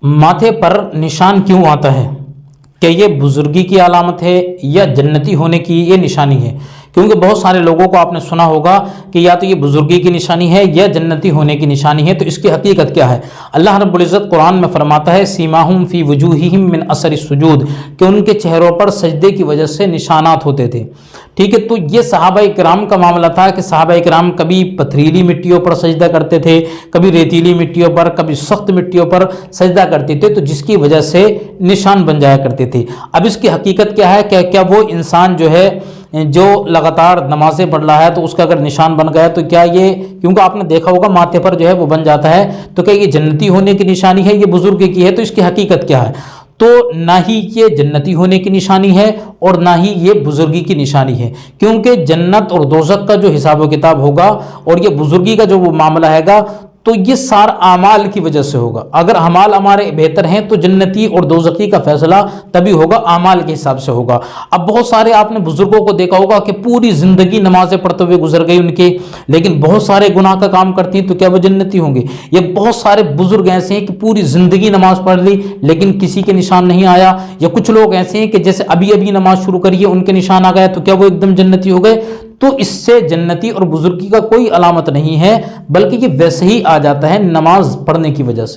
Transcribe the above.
माथे पर निशान क्यों आता है? क्या ये बुजुर्गी की अलामत है या जन्नती होने की ये निशानी है? क्योंकि बहुत सारे लोगों को आपने सुना होगा कि या तो ये बुजुर्गी की निशानी है या जन्नती होने की निशानी है। तो इसकी हकीकत क्या है? अल्लाह रब्बुल इज़्ज़त कुरान में फरमाता है, सीमाहुम फी वजूहिहिम मिन असरि सुजूद, कि उनके चेहरों पर सजदे की वजह से निशानात होते थे। ठीक है, तो ये सहाबा इकराम का मामला था कि सहाबा इकराम कभी पथरीली मिट्टियों पर सजदा करते थे, कभी रेतीली मिट्टियों पर, कभी सख्त मिट्टियों पर सजदा करते थे, तो जिसकी वजह से निशान बन जाया करते थे। अब इसकी हकीकत क्या है? क्या वो इंसान जो है जो लगातार नमाजें पढ़ रहा है तो उसका अगर निशान बन गया तो क्या ये, क्योंकि आपने देखा होगा माथे पर जो है वो बन जाता है, तो क्या ये जन्नती होने की निशानी है, ये बुजुर्ग की है? तो इसकी हकीकत क्या है? तो ना ही ये जन्नती होने की निशानी है और ना ही ये बुजुर्गी की निशानी है, क्योंकि जन्नत और दोज़ख का जो हिसाब व किताब होगा और ये बुजुर्गी का जो वो मामला हैगा, तो ये सारा अमाल की वजह से होगा। अगर अमाल हमारे बेहतर हैं तो जन्नती और दोज़खी का फैसला तभी होगा, अमाल के हिसाब से होगा। अब बहुत सारे आपने बुजुर्गों को देखा होगा कि पूरी ज़िंदगी नमाज़ें पढ़ते हुए गुजर गई उनके, लेकिन बहुत सारे गुनाह का काम करती हैं, तो क्या वो जन्नती होंगे? ये बहुत सारे बुजुर्ग ऐसे हैं कि पूरी ज़िंदगी नमाज़ पढ़ ली लेकिन किसी के निशान नहीं आया, या कुछ लोग ऐसे हैं कि जैसे अभी अभी नमाज शुरू करी है उनके निशान आ गया, तो क्या वो एकदम जन्नती हो गए? तो इससे जन्नती और बुजुर्गी का कोई अलामत नहीं है, बल्कि ये वैसे ही आ जाता है नमाज पढ़ने की वजह से।